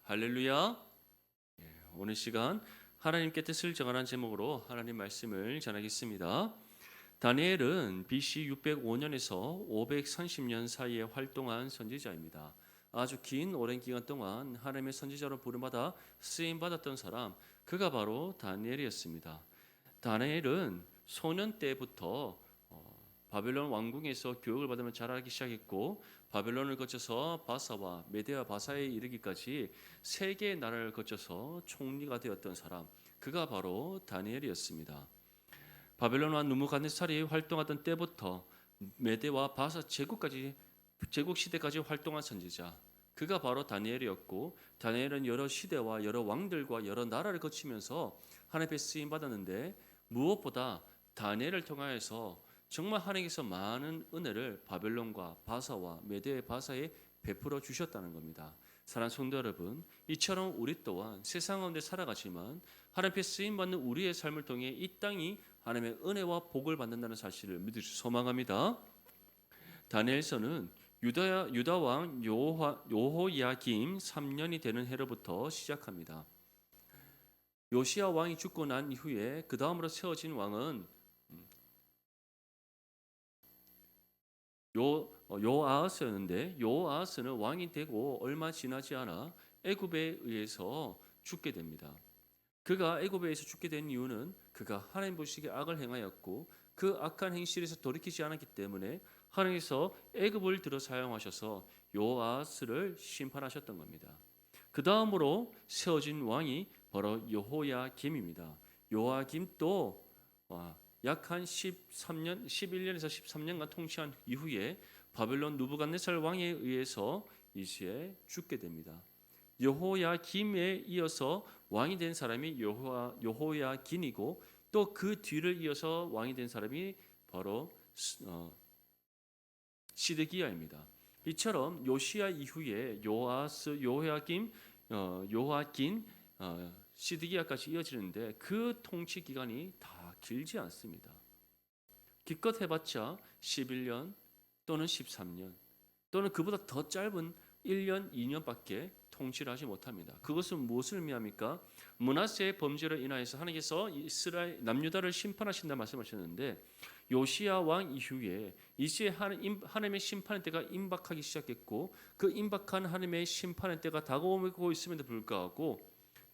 할렐루야. 오늘 시간 하나님께 뜻을 정하는 제목으로 하나님 말씀을 전하겠습니다. 다니엘은 BC 605년에서 530년 사이에 활동한 선지자입니다. 아주 긴 오랜 기간 동안 하나님의 선지자로 부름받아 쓰임 받았던 사람, 그가 바로 다니엘이었습니다. 다니엘은 소년 때부터 바벨론 왕궁에서 교육을 받으며 자라기 시작했고, 바벨론을 거쳐서 바사와 메데와 바사에 이르기까지 세 개의 나라를 거쳐서 총리가 되었던 사람, 그가 바로 다니엘이었습니다. 바벨론과 느부갓네살이 활동하던 때부터 메데와 바사 제국 시대까지 활동한 선지자, 그가 바로 다니엘이었고, 다니엘은 여러 시대와 여러 왕들과 여러 나라를 거치면서 하나님 앞에 쓰임 받았는데, 무엇보다 다니엘을 통하여서 정말 하나님께서 많은 은혜를 바벨론과 바사와 메데 바사에 베풀어 주셨다는 겁니다. 사랑하는 성도 여러분, 이처럼 우리 또한 세상 가운데 살아가지만 하나님 앞에 쓰임 받는 우리의 삶을 통해 이 땅이 하나님의 은혜와 복을 받는다는 사실을 믿으시 소망합니다. 다니엘서는 유다 왕 요호야김 3년이 되는 해로부터 시작합니다. 요시야 왕이 죽고 난 이후에 그 다음으로 세워진 왕은 요아하스였는데, 요아하스는 왕이 되고 얼마 지나지 않아 애굽에 의해서 죽게 됩니다. 그가 애굽에 의해서 죽게 된 이유는 그가 하나님 보시기에 악을 행하였고, 그 악한 행실에서 돌이키지 않았기 때문에 하나님께서 애굽을 들어 사용하셔서 요아하스를 심판하셨던 겁니다. 그 다음으로 세워진 왕이 바로 여호야김입니다. 요아김도 약 한 11년에서 13년간 통치한 이후에 바벨론 느부갓네살 왕에 의해서 이제 죽게 됩니다. 여호야김에 이어서 왕이 된 사람이 여호야긴이고, 또 그 뒤를 이어서 왕이 된 사람이 바로 시드기야입니다. 이처럼 요시야 이후에 요아스, 요야김, 요아긴, 시드기야까지 이어지는데 그 통치 기간이 다 길지 않습니다. 기껏 해봤자 11년 또는 13년 또는 그보다 더 짧은 1년, 2년밖에 통치를 하지 못합니다. 그것은 무엇을 의미합니까? 므낫세의 범죄로 인하여서 하나님께서 이스라엘 남유다를 심판하신다 말씀하셨는데, 요시야 왕 이후에 이제 하나님의 심판의 때가 임박하기 시작했고, 그 임박한 하나님의 심판의 때가 다가오고 있음에도 불구하고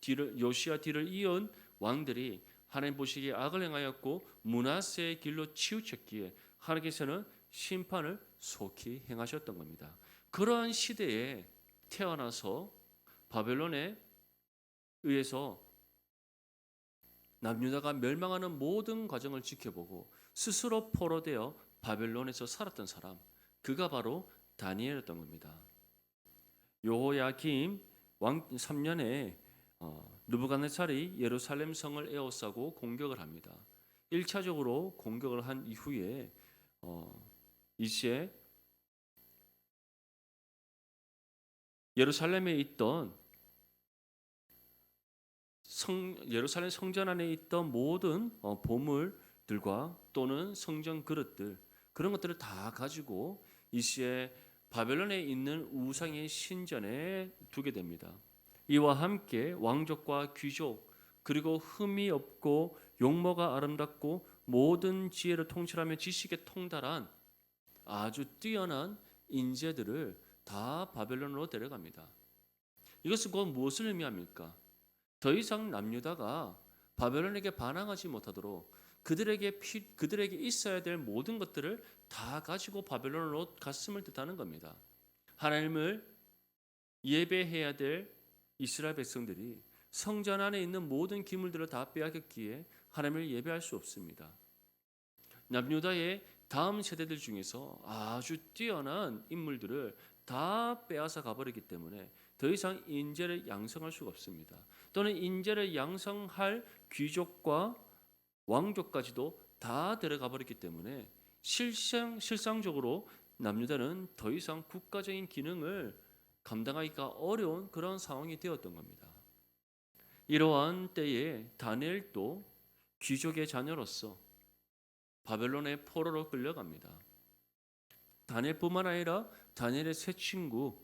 요시야 뒤를 이은 왕들이 하나님 보시기에 악을 행하였고 므낫세의 길로 치우쳤기에 하나님께서는 심판을 속히 행하셨던 겁니다. 그러한 시대에 태어나서 바벨론에 의해서 남유다가 멸망하는 모든 과정을 지켜보고 스스로 포로되어 바벨론에서 살았던 사람, 그가 바로 다니엘이었던 겁니다. 여호야김 왕 3년에 느부갓네살이 예루살렘 성을 에워싸고 공격을 합니다. 1차적으로 공격을 한 이후에 이제 예루살렘에 있던 예루살렘 성전 안에 있던 모든 보물들과 또는 성전 그릇들, 그런 것들을 다 가지고 이제 바벨론에 있는 우상의 신전에 두게 됩니다. 이와 함께 왕족과 귀족, 그리고 흠이 없고 용모가 아름답고 모든 지혜를 통찰하며 지식에 통달한 아주 뛰어난 인재들을 다 바벨론으로 데려갑니다. 이것은 곧 무엇을 의미합니까? 더 이상 남유다가 바벨론에게 반항하지 못하도록 그들에게 있어야 될 모든 것들을 다 가지고 바벨론으로 갔음을 뜻하는 겁니다. 하나님을 예배해야 될 이스라엘 백성들이 성전 안에 있는 모든 기물들을 다 빼앗겼기에 하나님을 예배할 수 없습니다. 남유다의 다음 세대들 중에서 아주 뛰어난 인물들을 다 빼앗아 가버리기 때문에 더 이상 인재를 양성할 수가 없습니다. 또는 인재를 양성할 귀족과 왕족까지도 다 데려가 버렸기 때문에 실상적으로 남유다는 더 이상 국가적인 기능을 감당하기가 어려운 그런 상황이 되었던 겁니다. 이러한 때에 다니엘도 귀족의 자녀로서 바벨론의 포로로 끌려갑니다. 다니엘뿐만 아니라 다니엘의 세 친구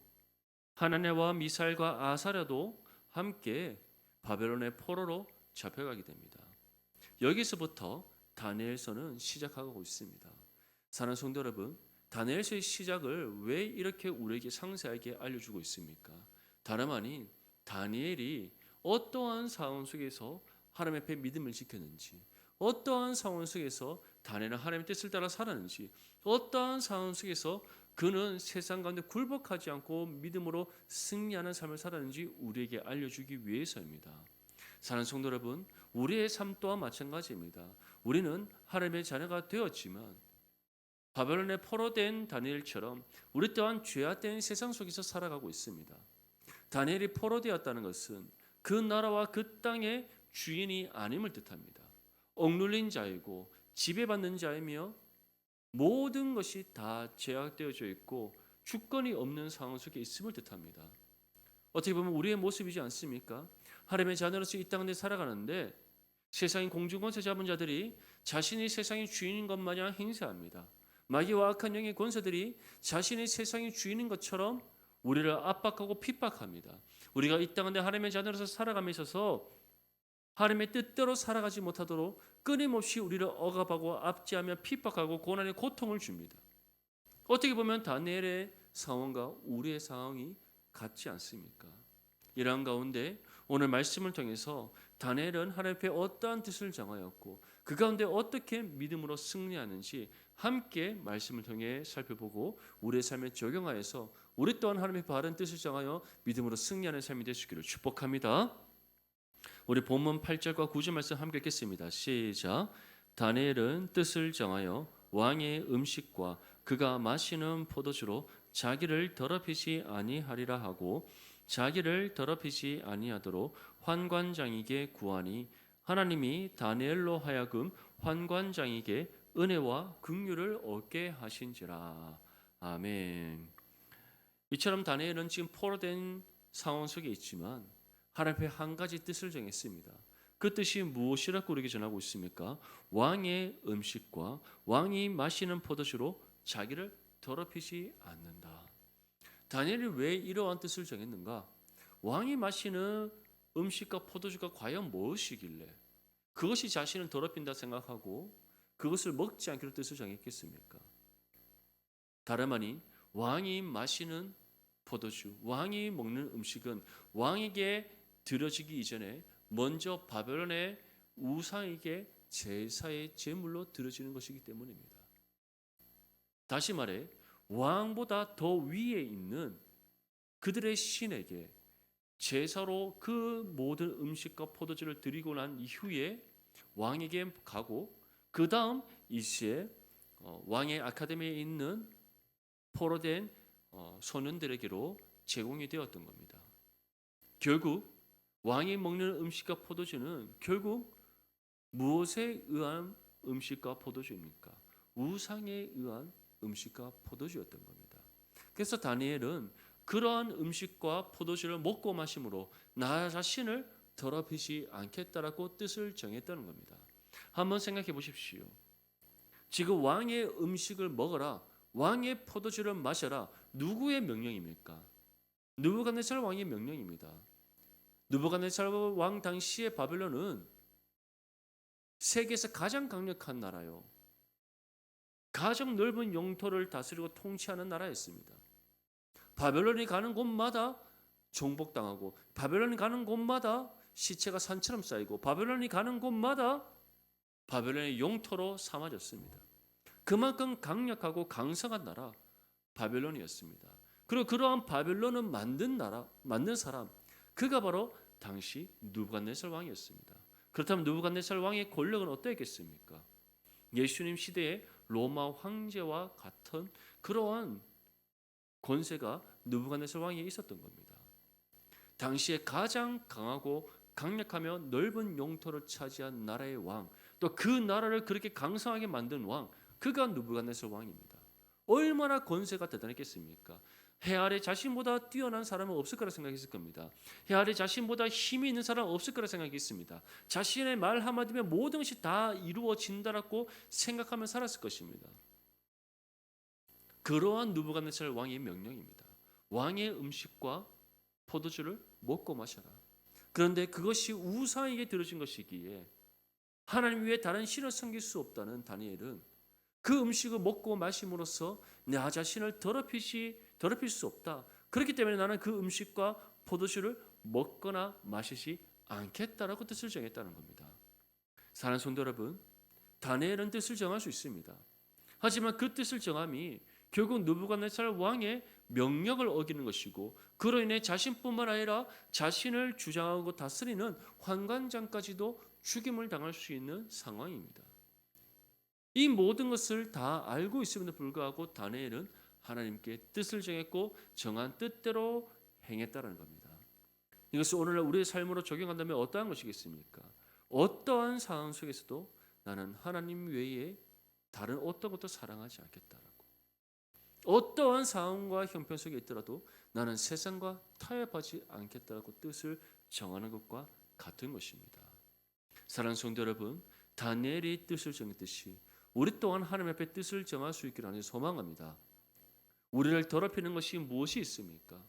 하나냐와 미사엘과 아사랴도 함께 바벨론의 포로로 잡혀가게 됩니다. 여기서부터 다니엘서는 시작하고 있습니다. 사랑하는 성도 여러분, 다니엘서의 시작을 왜 이렇게 우리에게 상세하게 알려주고 있습니까? 다름 아닌 다니엘이 어떠한 상황 속에서 하나님 앞에 믿음을 지켰는지, 어떠한 상황 속에서 다니엘은 하나님의 뜻을 따라 살았는지, 어떠한 상황 속에서 그는 세상 가운데 굴복하지 않고 믿음으로 승리하는 삶을 살았는지 우리에게 알려주기 위해서입니다. 사랑하는 성도 여러분, 우리의 삶 또한 마찬가지입니다. 우리는 하나님의 자녀가 되었지만 바벨론의 포로된 다니엘처럼 우리 또한 죄악된 세상 속에서 살아가고 있습니다. 다니엘이 포로되었다는 것은 그 나라와 그 땅의 주인이 아님을 뜻합니다. 억눌린 자이고 지배받는 자이며 모든 것이 다 제약되어져 있고 주권이 없는 상황 속에 있음을 뜻합니다. 어떻게 보면 우리의 모습이지 않습니까? 하나님의 자녀로서 이 땅에 살아가는데 세상의 공중권세 잡은 자들이 자신이 세상의 주인인 것 마냥 행세합니다. 마귀와 악한 영의 권세들이 자신이 세상의 주인인 것처럼 우리를 압박하고 핍박합니다. 우리가 이 땅에 하나님의 자녀로서 살아감에 있어서 하나님의 뜻대로 살아가지 못하도록 끊임없이 우리를 억압하고 압제하며 핍박하고 고난의 고통을 줍니다. 어떻게 보면 다니엘의 상황과 우리의 상황이 같지 않습니까? 이러한 가운데 오늘 말씀을 통해서 다니엘은 하나님 앞에 어떠한 뜻을 정하였고 그 가운데 어떻게 믿음으로 승리하는지 함께 말씀을 통해 살펴보고 우리의 삶에 적용하여서 우리 또한 하나님의 바른 뜻을 정하여 믿음으로 승리하는 삶이 되시기를 축복합니다. 우리 본문 8절과 9절 말씀 함께 읽겠습니다. 시작. 다니엘은 뜻을 정하여 왕의 음식과 그가 마시는 포도주로 자기를 더럽히지 아니하리라 하고 자기를 더럽히지 아니하도록 환관장에게 구하니 하나님이 다니엘로 하여금 환관장에게 은혜와 긍휼을 얻게 하신지라. 아멘. 이처럼 다니엘은 지금 포로된 상황 속에 있지만 하나님 앞에 한 가지 뜻을 정했습니다. 그 뜻이 무엇이라고 우리에게 전하고 있습니까? 왕의 음식과 왕이 마시는 포도주로 자기를 더럽히지 않는다. 다니엘이 왜 이러한 뜻을 정했는가? 왕이 마시는 음식과 포도주가 과연 무엇이길래 그것이 자신을 더럽힌다 생각하고 그것을 먹지 않기로 뜻을 정했겠습니까? 다름 아닌 왕이 마시는 포도주, 왕이 먹는 음식은 왕에게 드려지기 이전에 먼저 바벨론의 우상에게 제사의 제물로 드려지는 것이기 때문입니다. 다시 말해 왕보다 더 위에 있는 그들의 신에게 제사로 그 모든 음식과 포도주를 드리고 난 이후에 왕에게 가고 그 다음 이시에 왕의 아카데미에 있는 포로된 소년들에게로 제공이 되었던 겁니다. 결국 왕이 먹는 음식과 포도주는 결국 무엇에 의한 음식과 포도주입니까? 우상에 의한 음식과 포도주였던 겁니다. 그래서 다니엘은 그러한 음식과 포도주를 먹고 마심으로 나 자신을 더럽히지 않겠다라고 뜻을 정했다는 겁니다. 한번 생각해 보십시오. 지금 왕의 음식을 먹어라, 왕의 포도주를 마셔라. 누구의 명령입니까? 느부갓네살 왕의 명령입니다. 느부갓네살 왕 당시의 바벨론은 세계에서 가장 강력한 나라요. 가장 넓은 영토를 다스리고 통치하는 나라였습니다. 바벨론이 가는 곳마다 정복당하고 바벨론이 가는 곳마다 시체가 산처럼 쌓이고 바벨론이 가는 곳마다 바벨론의 영토로 삼아졌습니다. 그만큼 강력하고 강성한 나라 바벨론이었습니다. 그리고 그러한 바벨론을 만든 나라, 만든 사람 그가 바로 당시 느부갓네살 왕이었습니다. 그렇다면 느부갓네살 왕의 권력은 어떠했겠습니까? 예수님 시대의 로마 황제와 같은 그러한 권세가 느부갓네살 왕에게 있었던 겁니다. 당시에 가장 강하고 강력하며 넓은 영토를 차지한 나라의 왕, 또 그 나라를 그렇게 강성하게 만든 왕, 그가 느부갓네살 왕입니다. 얼마나 권세가 대단했겠습니까? 해 아래 자신보다 뛰어난 사람은 없을 거라 생각했을 겁니다. 해 아래 자신보다 힘이 있는 사람은 없을 거라 생각했습니다. 자신의 말 한마디면 모든 것이 다 이루어진다라고 생각하며 살았을 것입니다. 그러한 느부갓네살 왕의 명령입니다. 왕의 음식과 포도주를 먹고 마셔라. 그런데 그것이 우상에게 드려진 것이기에 하나님 외에 다른 신을 섬길 수 없다는 다니엘은 그 음식을 먹고 마심으로써 나 자신을 더럽힐 수 없다. 그렇기 때문에 나는 그 음식과 포도주를 먹거나 마시지 않겠다라고 뜻을 정했다는 겁니다. 사랑하는 성도 여러분, 다니엘은 뜻을 정할 수 있습니다. 하지만 그 뜻을 정함이 결국 느부갓네살 왕의 명령을 어기는 것이고 그로 인해 자신뿐만 아니라 자신을 주장하고 다스리는 환관장까지도 죽임을 당할 수 있는 상황입니다. 이 모든 것을 다 알고 있음에도 불구하고 다니엘은 하나님께 뜻을 정했고 정한 뜻대로 행했다는 겁니다. 이것을 오늘날 우리의 삶으로 적용한다면 어떠한 것이겠습니까? 어떠한 상황 속에서도 나는 하나님 외에 다른 어떤 것도 사랑하지 않겠다라고. 어떠한 상황과 형편 속에 있더라도 나는 세상과 타협하지 않겠다라고 뜻을 정하는 것과 같은 것입니다. 사랑하는 성도 여러분, 다니엘이 뜻을 정했듯이 우리 또한 하나님 앞에 뜻을 정할 수 있기를 하나님 소망합니다. 우리를 더럽히는 것이 무엇이 있습니까?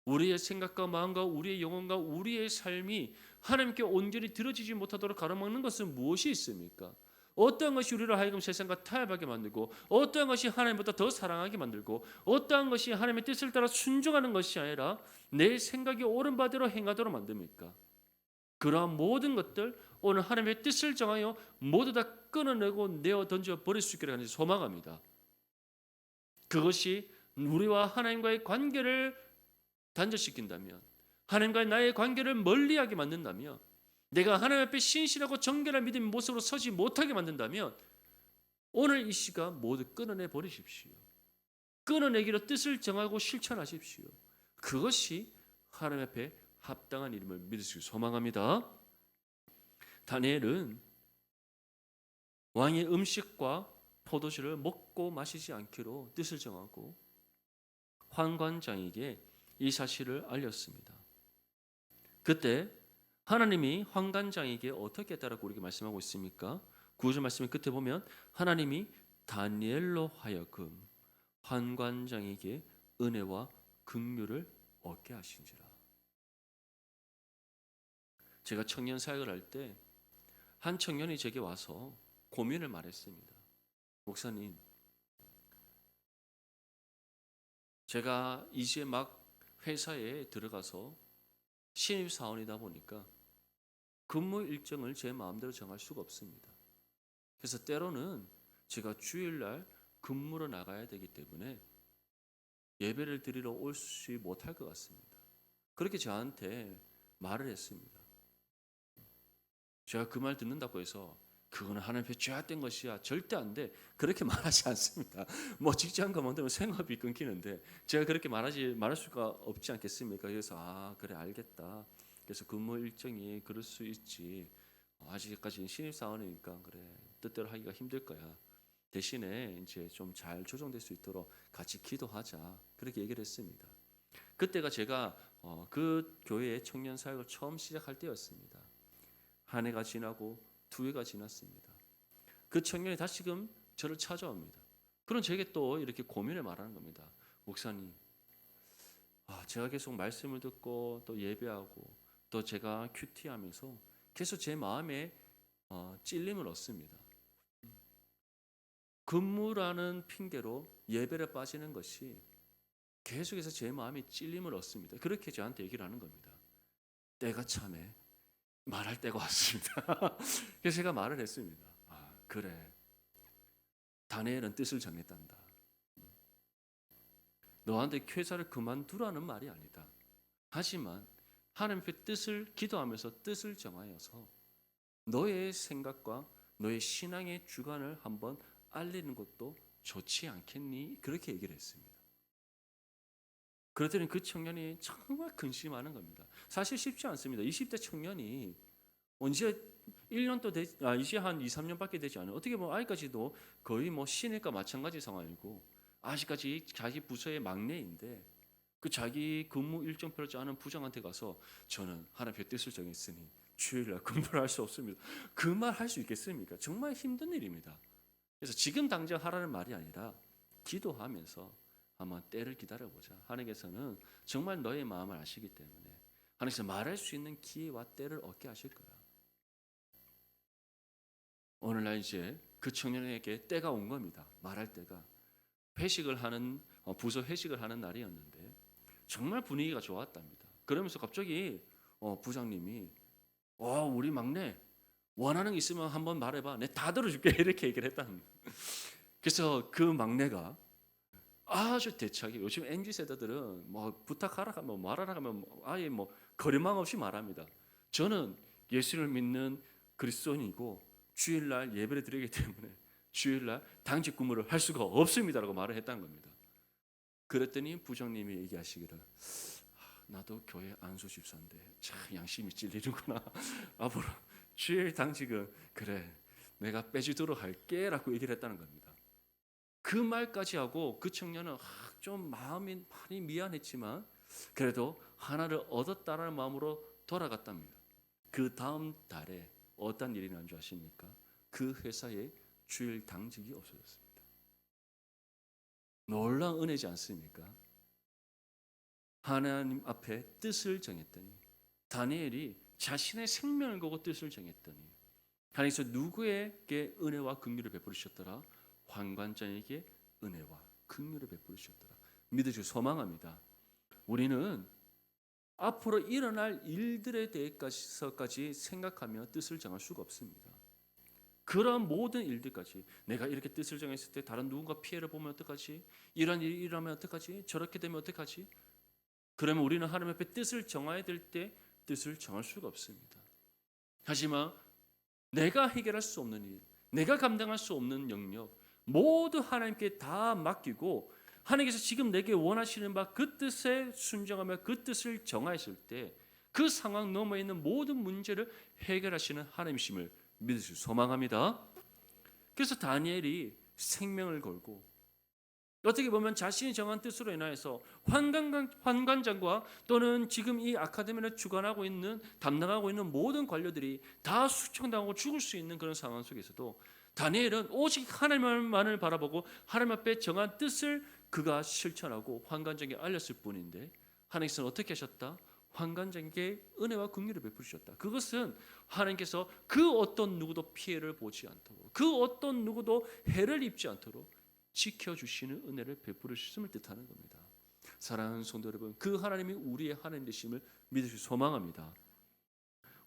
우리의 생각과 마음과 우리의 영혼과 우리의 삶이 하나님께 온전히 들어지지 못하도록 가로막는 것은 무엇이 있습니까? 어떠한 것이 우리를 하여금 세상과 타협하게 만들고 어떠한 것이 하나님보다 더 사랑하게 만들고 어떠한 것이 하나님의 뜻을 따라 순종하는 것이 아니라 내 생각이 옳은 바대로 행하도록 만듭니까? 그러한 모든 것들 오늘 하나님의 뜻을 정하여 모두 다 끊어내고 내어 던져 버릴 수 있기를 소망합니다. 그것이 우리와 하나님과의 관계를 단절시킨다면 하나님과의 나의 관계를 멀리하게 만든다면 내가 하나님 앞에 신실하고 정결한 믿음의 모습으로 서지 못하게 만든다면 오늘 이 시간 모두 끊어내 버리십시오. 끊어내기로 뜻을 정하고 실천하십시오. 그것이 하나님 앞에 합당한 이름을 믿을 수 소망합니다. 다니엘은 왕의 음식과 포도주를 먹고 마시지 않기로 뜻을 정하고 환관장에게 이 사실을 알렸습니다. 그때 하나님이 환관장에게 어떻게 했다라고 우리에게 말씀하고 있습니까? 9절 말씀의 끝에 보면 하나님이 다니엘로 하여금 환관장에게 은혜와 긍휼을 얻게 하신지라. 제가 청년 사역을 할 때 한 청년이 제게 와서 고민을 말했습니다. 목사님, 제가 이제 막 회사에 들어가서 신입사원이다 보니까 근무 일정을 제 마음대로 정할 수가 없습니다. 그래서 때로는 제가 주일날 근무로 나가야 되기 때문에 예배를 드리러 오지 못할 것 같습니다. 그렇게 저한테 말을 했습니다. 제가 그 말 듣는다고 해서 그거는 하나님 앞에 죄악된 것이야 절대 안 돼 그렇게 말하지 않습니다. 뭐 직장 그만두면 생업이 끊기는데 제가 그렇게 말할 수가 없지 않겠습니까? 그래서 그래 알겠다. 그래서 근무 일정이 그럴 수 있지. 아직까지는 신입사원이니까 그래 뜻대로 하기가 힘들 거야. 대신에 이제 좀 잘 조정될 수 있도록 같이 기도하자. 그렇게 얘기를 했습니다. 그때가 제가 그 교회의 청년 사역을 처음 시작할 때였습니다. 한 해가 지나고 두 해가 지났습니다. 그 청년이 다시금 저를 찾아옵니다. 그럼 제게 또 이렇게 고민을 말하는 겁니다. 목사님, 제가 계속 말씀을 듣고 또 예배하고 또 제가 큐티하면서 계속 제 마음에 찔림을 얻습니다. 근무라는 핑계로 예배를 빠지는 것이 계속해서 제 마음에 찔림을 얻습니다. 그렇게 저한테 얘기를 하는 겁니다. 때가 참에 말할 때가 왔습니다. 그래서 제가 말을 했습니다. 그래. 다니엘은 뜻을 정했단다. 너한테 회사를 그만두라는 말이 아니다. 하지만 하나님의 뜻을 기도하면서 뜻을 정하여서 너의 생각과 너의 신앙의 주관을 한번 알리는 것도 좋지 않겠니? 그렇게 얘기를 했습니다. 그랬더니 그 청년이 정말 근심하는 겁니다. 사실 쉽지 않습니다. 20대 청년이 언제 1년도 이제 한 2, 3년밖에 되지 않아요. 어떻게 보면 아직까지도 거의 뭐 신일과 마찬가지 상황이고 아직까지 자기 부서의 막내인데 그 자기 근무 일정표를 짜는 부장한테 가서 저는 하나님의 뜻을 정했으니 주일날 근무를 할 수 없습니다. 그 말 할 수 있겠습니까? 정말 힘든 일입니다. 그래서 지금 당장 하라는 말이 아니라 기도하면서 한번 때를 기다려보자. 하나님께서는 정말 너의 마음을 아시기 때문에 하나님께서 말할 수 있는 기회와 때를 얻게 하실 거야. 오늘날 이제 그 청년에게 때가 온 겁니다. 말할 때가. 회식을 하는 부서 회식을 하는 날이었는데 정말 분위기가 좋았답니다. 그러면서 갑자기 부장님이 우리 막내 원하는 게 있으면 한번 말해봐. 내가 다 들어줄게. 이렇게 얘기를 했다는 거예요. 그래서 그 막내가 아주 대차게 요즘 MZ 세대들은 뭐 부탁하라 하면 말하라 하면 아예 뭐 거리망 없이 말합니다. 저는 예수를 믿는 그리스도인이고 주일날 예배를 드리기 때문에 주일날 당직 근무를 할 수가 없습니다라고 말을 했다는 겁니다. 그랬더니 부장님이 얘기하시기를 나도 교회 안수 집사인데 참 양심이 찔리는구나. 앞으로 주일 당직은 그래 내가 빼주도록 할게 라고 얘기를 했다는 겁니다. 그 말까지 하고 그 청년은 좀 마음이 많이 미안했지만 그래도 하나를 얻었다라는 마음으로 돌아갔답니다. 그 다음 달에 어떤 일이 난 줄 아십니까? 그 회사에 주일 당직이 없어졌습니다. 놀라운 은혜지 않습니까? 하나님 앞에 뜻을 정했더니 다니엘이 자신의 생명을 걸고 뜻을 정했더니 하나님께서 누구에게 은혜와 긍휼을 베푸셨더라? 환관장에게 은혜와 긍휼을 베푸셨더라. 믿으시고 소망합니다. 우리는 앞으로 일어날 일들에 대해서까지 생각하며 뜻을 정할 수가 없습니다. 그런 모든 일들까지 내가 이렇게 뜻을 정했을 때 다른 누군가 피해를 보면 어떡하지? 이런 일이 일어나면 어떡하지? 저렇게 되면 어떡하지? 그러면 우리는 하나님 앞에 뜻을 정해야 될 때 뜻을 정할 수가 없습니다. 하지만 내가 해결할 수 없는 일, 내가 감당할 수 없는 영역 모두 하나님께 다 맡기고 하나님께서 지금 내게 원하시는 바 그 뜻에 순종하며 그 뜻을 정하였을 때 그 상황 너머에 있는 모든 문제를 해결하시는 하나님이심을 믿으시고 소망합니다. 그래서 다니엘이 생명을 걸고 어떻게 보면 자신이 정한 뜻으로 인하여서 환관장과 또는 지금 이 아카데미를 주관하고 있는 담당하고 있는 모든 관료들이 다 수청당하고 죽을 수 있는 그런 상황 속에서도 다니엘은 오직 하나님만을 바라보고 하나님 앞에 정한 뜻을 그가 실천하고 환관장에게 알렸을 뿐인데 하나님께서는 어떻게 하셨다? 환관장에게 은혜와 긍휼을 베푸셨다. 그것은 하나님께서 그 어떤 누구도 피해를 보지 않도록 그 어떤 누구도 해를 입지 않도록 지켜주시는 은혜를 베푸셨음을 뜻하는 겁니다. 사랑하는 성도 여러분, 그 하나님이 우리의 하나님 되심을 믿으시고 소망합니다.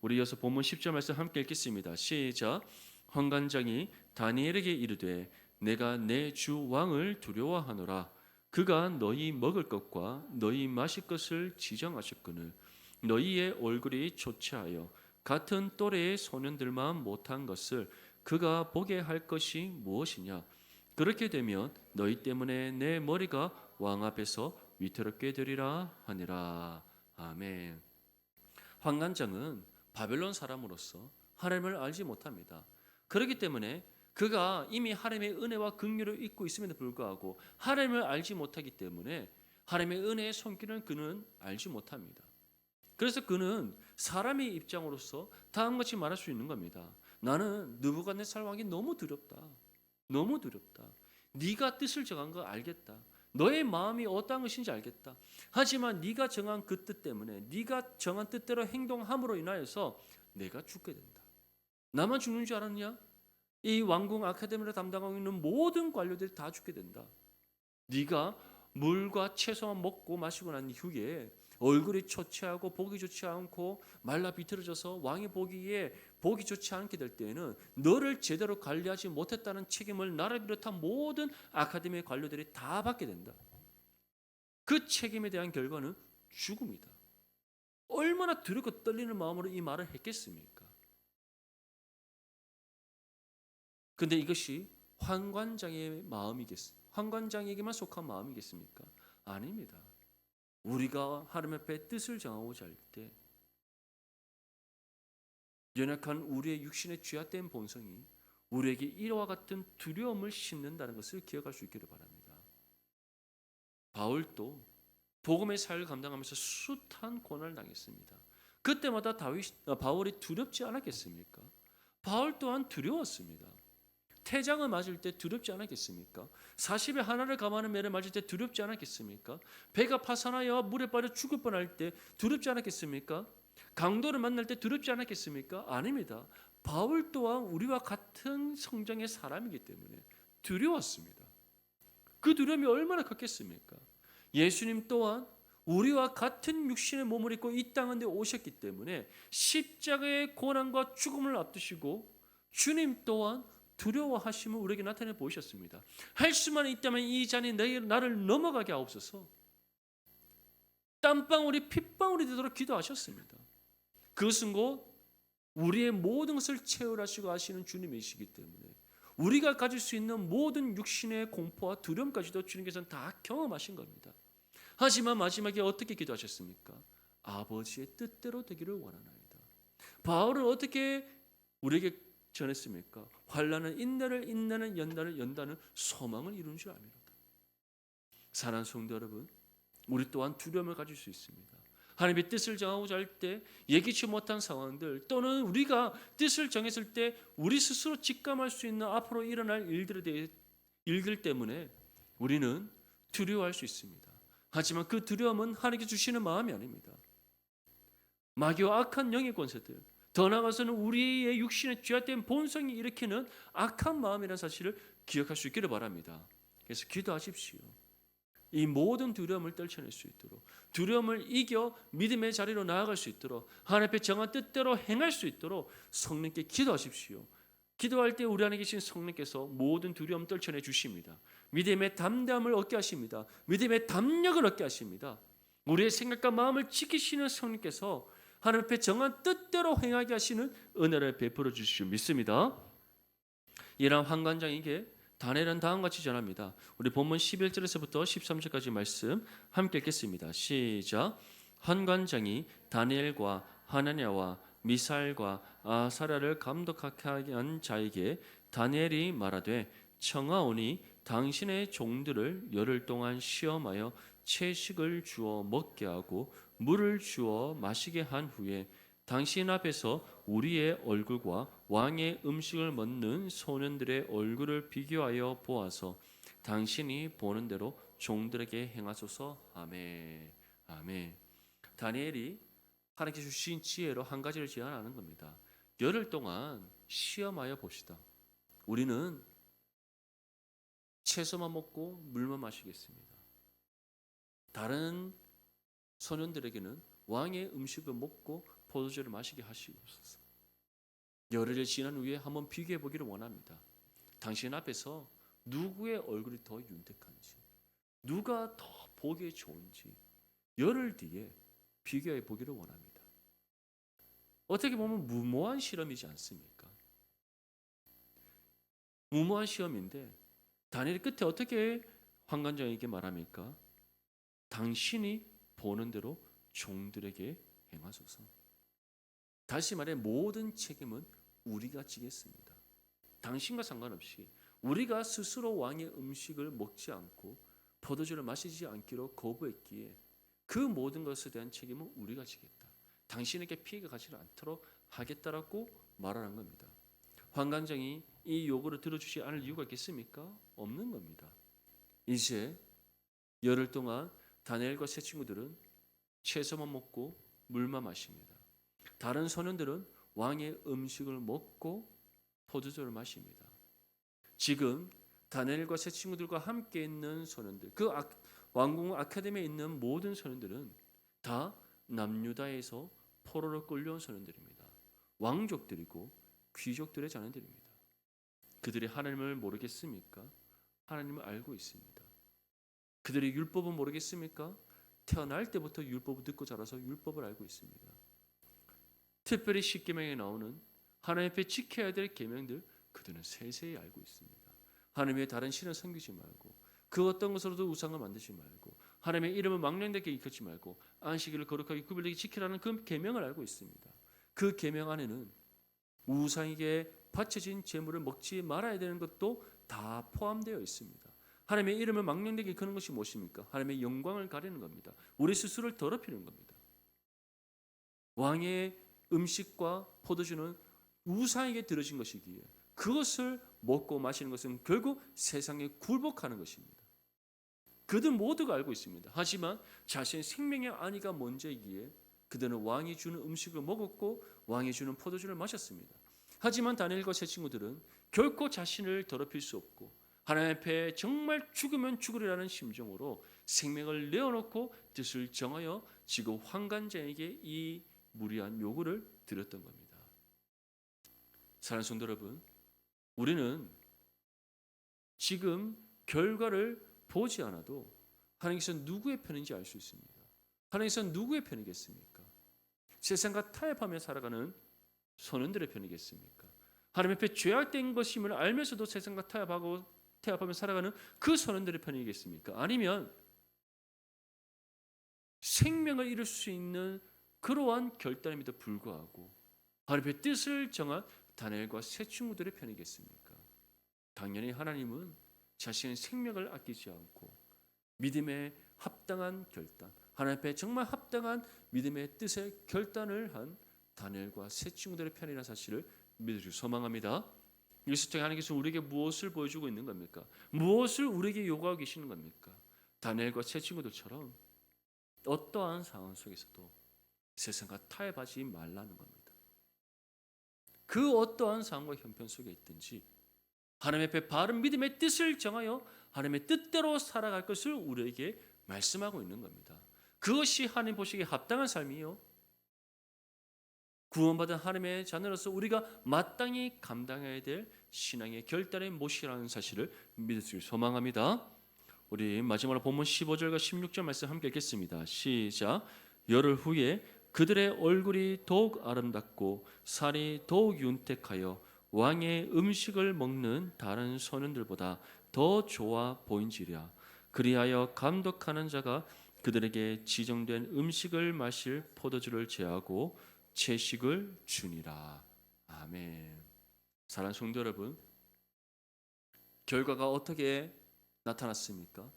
우리 이어서 본문 10절 말씀 함께 읽겠습니다. 시작. 환관장이 다니엘에게 이르되 내가 내 주 왕을 두려워하노라. 그가 너희 먹을 것과 너희 마실 것을 지정하셨거늘 너희의 얼굴이 초췌하여 같은 또래의 소년들만 못한 것을 그가 보게 할 것이 무엇이냐. 그렇게 되면 너희 때문에 내 머리가 왕 앞에서 위태롭게 되리라 하니라. 아멘. 환관장은 바벨론 사람으로서 하나님을 알지 못합니다. 그렇기 때문에 그가 이미 하나님의 은혜와 긍휼을 잊고 있음에도 불구하고 하나님을 알지 못하기 때문에 하나님의 은혜의 손길은 그는 알지 못합니다. 그래서 그는 사람의 입장으로서 다음같이 말할 수 있는 겁니다. 나는 느부갓네살 왕이 너무 두렵다. 너무 두렵다. 네가 뜻을 정한 거 알겠다. 너의 마음이 어떠한 것인지 알겠다. 하지만 네가 정한 그 뜻 때문에 네가 정한 뜻대로 행동함으로 인하여서 내가 죽게 된다. 나만 죽는 줄 알았냐? 이 왕궁 아카데미를 담당하고 있는 모든 관료들이 다 죽게 된다. 네가 물과 채소만 먹고 마시고 난 이후에 얼굴이 초췌하고 보기 좋지 않고 말라 비틀어져서 왕이 보기에 보기 좋지 않게 될 때에는 너를 제대로 관리하지 못했다는 책임을 나를 비롯한 모든 아카데미의 관료들이 다 받게 된다. 그 책임에 대한 결과는 죽음이다. 얼마나 두렵고 떨리는 마음으로 이 말을 했겠습니까? 근데 이것이 환관장의 마음이겠습니까? 환관장에게만 속한 마음이겠습니까? 아닙니다. 우리가 하나님 앞에 뜻을 정하고자 할 때 연약한 우리의 육신의 죄악된 본성이 우리에게 이와 같은 두려움을 심는다는 것을 기억할 수 있기를 바랍니다. 바울도 복음의 사역을 감당하면서 숱한 고난을 당했습니다. 그때마다 바울이 두렵지 않았겠습니까? 바울 또한 두려웠습니다. 태장을 맞을 때 두렵지 않았겠습니까? 40에 하나를 감하는 매를 맞을 때 두렵지 않았겠습니까? 배가 파산하여 물에 빠져 죽을 뻔할 때 두렵지 않았겠습니까? 강도를 만날 때 두렵지 않았겠습니까? 아닙니다. 바울 또한 우리와 같은 성장의 사람이기 때문에 두려웠습니다. 그 두려움이 얼마나 컸겠습니까? 예수님 또한 우리와 같은 육신의 몸을 입고 이 땅에 오셨기 때문에 십자가의 고난과 죽음을 앞두시고 주님 또한 두려워하심을 우리에게 나타내 보이셨습니다. 할 수만 있다면 이 잔이 나를 넘어가게 하옵소서. 땀방울이 핏방울이 되도록 기도하셨습니다. 그것은 곧 우리의 모든 것을 채울하시고 하시는 주님이시기 때문에 우리가 가질 수 있는 모든 육신의 공포와 두려움까지도 주님께서는 다 경험하신 겁니다. 하지만 마지막에 어떻게 기도하셨습니까? 아버지의 뜻대로 되기를 원하나이다. 바울은 어떻게 우리에게 전했습니까? 환난은 인내를, 인내는 연단을, 연단은 소망을 이루는 줄 압니다. 사랑하는 성도 여러분, 우리 또한 두려움을 가질 수 있습니다. 하나님의 뜻을 정하고자 할 때 예기치 못한 상황들 또는 우리가 뜻을 정했을 때 우리 스스로 직감할 수 있는 앞으로 일어날 일들 때문에 우리는 두려워할 수 있습니다. 하지만 그 두려움은 하나님께 주시는 마음이 아닙니다. 마귀와 악한 영의 권세들, 더 나아가서는 우리의 육신의 죄악된 본성이 일으키는 악한 마음이라는 사실을 기억할 수 있기를 바랍니다. 그래서 기도하십시오. 이 모든 두려움을 떨쳐낼 수 있도록, 두려움을 이겨 믿음의 자리로 나아갈 수 있도록, 하나님 앞에 정한 뜻대로 행할 수 있도록 성령께 기도하십시오. 기도할 때 우리 안에 계신 성령께서 모든 두려움 떨쳐내 주십니다. 믿음의 담대함을 얻게 하십니다. 믿음의 담력을 얻게 하십니다. 우리의 생각과 마음을 지키시는 성령께서 하나님 앞에 정한 뜻대로 행하게 하시는 은혜를 베풀어 주시오 믿습니다. 이러한 환관장에게 다니엘은 다음과 같이 전합니다. 우리 본문 11절에서부터 13절까지 말씀 함께 읽겠습니다. 시작. 환관장이 다니엘과 하나냐와 미사엘과 아사랴를 감독하게 한 자에게 다니엘이 말하되 청하오니 당신의 종들을 열흘 동안 시험하여 채식을 주어 먹게 하고 물을 주어 마시게 한 후에 당신 앞에서 우리의 얼굴과 왕의 음식을 먹는 소년들의 얼굴을 비교하여 보아서 당신이 보는 대로 종들에게 행하소서. 아멘. 아멘. 다니엘이 하나님께 주신 지혜로 한 가지를 제안하는 겁니다. 열흘 동안 시험하여 봅시다. 우리는 채소만 먹고 물만 마시겠습니다. 다른 소년들에게는 왕의 음식을 먹고 포도주를 마시게 하시옵소서. 열흘이 지난 후에 한번 비교해 보기를 원합니다. 당신 앞에서 누구의 얼굴이 더 윤택한지, 누가 더 보기에 좋은지 열흘 뒤에 비교해 보기를 원합니다. 어떻게 보면 무모한 실험이지 않습니까? 무모한 시험인데 다니엘이 끝에 어떻게 환관장에게 말합니까? 당신이 보는 대로 종들에게 행하소서. 다시 말해 모든 책임은 우리가 지겠습니다. 당신과 상관없이 우리가 스스로 왕의 음식을 먹지 않고 포도주를 마시지 않기로 거부했기에 그 모든 것에 대한 책임은 우리가 지겠다. 당신에게 피해가 가지 않도록 하겠다라고 말하는 겁니다. 환관장이 이 요구를 들어주지 않을 이유가 있겠습니까? 없는 겁니다. 이제 열흘 동안 다니엘과 세 친구들은 채소만 먹고 물만 마십니다. 다른 소년들은 왕의 음식을 먹고 포도주를 마십니다. 지금 다니엘과 세 친구들과 함께 있는 소년들, 그 왕궁 아카데미에 있는 모든 소년들은 다 남유다에서 포로로 끌려온 소년들입니다. 왕족들이고 귀족들의 자녀들입니다. 그들이 하나님을 모르겠습니까? 하나님을 알고 있습니다. 그들이 율법은 모르겠습니까? 태어날 때부터 율법을 듣고 자라서 율법을 알고 있습니다. 특별히 십계명에 나오는 하나님 앞에 지켜야 될 계명들 그들은 세세히 알고 있습니다. 하나님의 다른 신을 섬기지 말고 그 어떤 것으로도 우상을 만들지 말고 하나님의 이름을 망령되게 일컫지 말고 안식일을 거룩하게 구별되게 지키라는 그 계명을 알고 있습니다. 그 계명 안에는 우상에게 바쳐진 제물을 먹지 말아야 되는 것도 다 포함되어 있습니다. 하나님의 이름을 망령되게 일컫는 것이 무엇입니까? 하나님의 영광을 가리는 겁니다. 우리 스스로를 더럽히는 겁니다. 왕의 음식과 포도주는 우상에게 들어진 것이기에 그것을 먹고 마시는 것은 결국 세상에 굴복하는 것입니다. 그들 모두가 알고 있습니다. 하지만 자신의 생명의 안위가 먼저이기에 그들은 왕이 주는 음식을 먹었고 왕이 주는 포도주를 마셨습니다. 하지만 다니엘과 세 친구들은 결코 자신을 더럽힐 수 없고 하나님 앞에 정말 죽으면 죽으리라는 심정으로 생명을 내어놓고 뜻을 정하여 지금 환관자에게 이 무리한 요구를 드렸던 겁니다. 사랑하는 성도 여러분, 우리는 지금 결과를 보지 않아도 하나님께서 누구의 편인지 알 수 있습니다. 하나님께서 누구의 편이겠습니까? 세상과 타협하며 살아가는 선원들의 편이겠습니까? 하나님 앞에 죄악된 것임을 알면서도 세상과 타협하며 살아가는 그 선원들의 편이겠습니까? 아니면 생명을 잃을 수 있는 그러한 결단임에도 불구하고 하나님의 뜻을 정한 다니엘과 세 친구들의 편이겠습니까? 당연히 하나님은 자신의 생명을 아끼지 않고 믿음에 합당한 결단, 하나님 앞에 정말 합당한 믿음의 뜻의 결단을 한 다니엘과 세 친구들의 편이라는 사실을 믿으시기 소망합니다. 이것을 통해 하나님께서 우리에게 무엇을 보여주고 있는 겁니까? 무엇을 우리에게 요구하고 계시는 겁니까? 다니엘과 세 친구들처럼 어떠한 상황 속에서도 세상과 타협하지 말라는 겁니다. 그 어떠한 상황과 형편 속에 있든지 하나님 앞에 바른 믿음의 뜻을 정하여 하나님의 뜻대로 살아갈 것을 우리에게 말씀하고 있는 겁니다. 그것이 하나님 보시기에 합당한 삶이요, 구원받은 하나님의 자녀로서 우리가 마땅히 감당해야 될 신앙의 결단의 모시라는 사실을 믿으시길 소망합니다. 우리 마지막으로 본문 15절과 16절 말씀 함께 읽겠습니다. 시작. 열흘 후에 그들의 얼굴이 더욱 아름답고 살이 더욱 윤택하여 왕의 음식을 먹는 다른 선원들보다 더 좋아 보인지라. 그리하여 감독하는 자가 그들에게 지정된 음식을 마실 포도주를 제하고 채식을 주니라. 아멘. 사랑하는 성도 여러분, 결과가 어떻게 나타났습니까?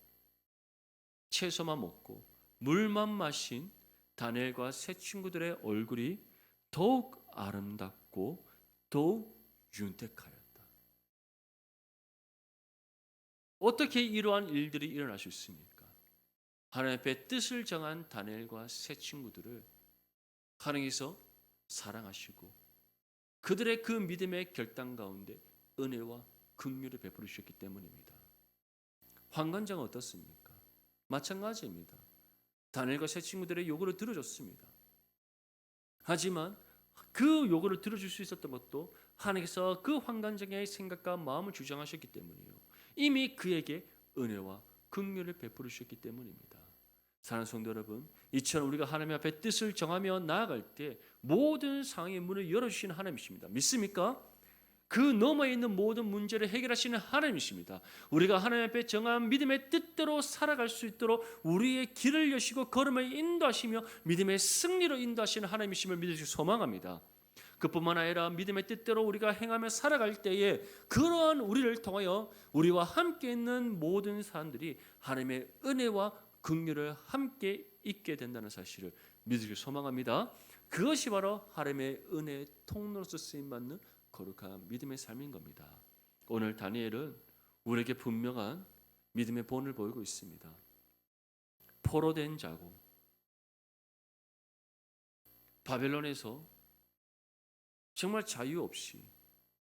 채소만 먹고 물만 마신 다니엘과 세 친구들의 얼굴이 더욱 아름답고 더욱 윤택하였다. 어떻게 이러한 일들이 일어날 수 있습니까? 하나님 앞에 뜻을 정한 다니엘과 세 친구들을 하나님께서 사랑하시고 그들의 그 믿음의 결단 가운데 은혜와 긍휼을 베풀어 주셨기 때문입니다. 환관장은 어떻습니까? 마찬가지입니다. 다니엘과 세 친구들의 요구를 들어줬습니다. 하지만 그 요구를 들어줄 수 있었던 것도 하나님께서 그 환관장의 생각과 마음을 주장하셨기 때문이요, 이미 그에게 은혜와 긍휼을 베풀어 주셨기 때문입니다. 사랑하는 성도 여러분, 이처럼 우리가 하나님 앞에 뜻을 정하며 나아갈 때 모든 상황의 문을 열어주시는 하나님이십니다. 믿습니까? 그 너머에 있는 모든 문제를 해결하시는 하나님이십니다. 우리가 하나님 앞에 정한 믿음의 뜻대로 살아갈 수 있도록 우리의 길을 여시고 걸음을 인도하시며 믿음의 승리로 인도하시는 하나님이심을 믿으시기 소망합니다. 그뿐만 아니라 믿음의 뜻대로 우리가 행하며 살아갈 때에 그러한 우리를 통하여 우리와 함께 있는 모든 사람들이 하나님의 은혜와 긍휼을 함께 있게 된다는 사실을 믿으시기 소망합니다. 그것이 바로 하나님의 은혜의 통로로서 쓰임받는 거룩한 믿음의 삶인 겁니다. 오늘 다니엘은 우리에게 분명한 믿음의 본을 보이고 있습니다. 포로된 자고 바벨론에서 정말 자유 없이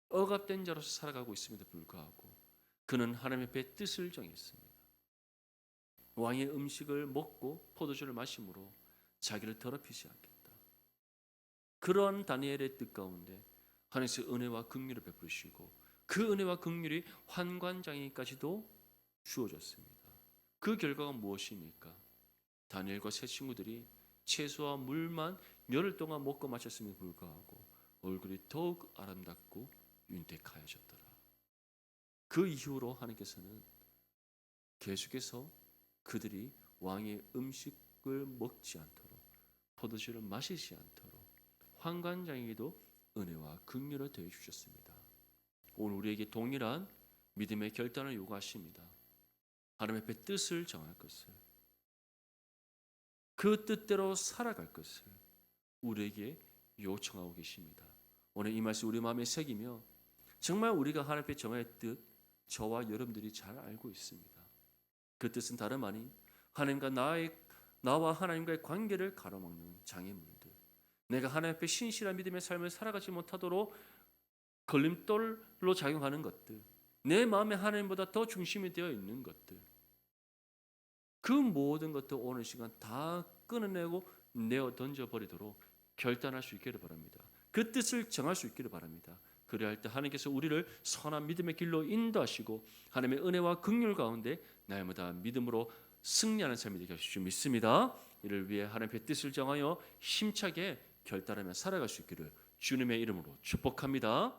억압된 자로서 살아가고 있음에도 불구하고 그는 하나님 앞에 뜻을 정했습니다. 왕의 음식을 먹고 포도주를 마심으로 자기를 더럽히지 않겠다. 그런 다니엘의 뜻 가운데 하나님께서 은혜와 긍휼을 베푸시고 그 은혜와 긍휼이 환관장애까지도 주어졌습니다. 그 결과가 무엇입니까? 다니엘과 세 친구들이 채소와 물만 열흘 동안 먹고 마셨음에도 불구하고 얼굴이 더욱 아름답고 윤택하여졌더라. 그 이후로 하나님께서는 계속해서 그들이 왕의 음식을 먹지 않도록 포도주를 마시지 않도록 환관장에게도 은혜와 긍휼을 더해 주셨습니다. 오늘 우리에게 동일한 믿음의 결단을 요구하십니다. 하나님 앞에 뜻을 정할 것을, 그 뜻대로 살아갈 것을 우리에게 요청하고 계십니다. 오늘 이 말씀 우리 마음에 새기며 정말 우리가 하나님 앞에 정할 뜻 저와 여러분들이 잘 알고 있습니다. 그 뜻은 다름 아닌 하나님과 나와 하나님과의 관계를 가로막는 장애물들, 내가 하나님 앞에 신실한 믿음의 삶을 살아가지 못하도록 걸림돌로 작용하는 것들, 내 마음에 하나님보다 더 중심이 되어 있는 것들, 그 모든 것들 오늘 시간 다 끊어내고 내어 던져버리도록 결단할 수 있기를 바랍니다. 그 뜻을 정할 수 있기를 바랍니다. 그래야 할 때 하나님께서 우리를 선한 믿음의 길로 인도하시고 하나님의 은혜와 긍휼 가운데 날마다 믿음으로 승리하는 삶이 되게 하실 줄 믿습니다. 이를 위해 하나님의 뜻을 정하여 힘차게 결단하며 살아갈 수 있기를 주님의 이름으로 축복합니다.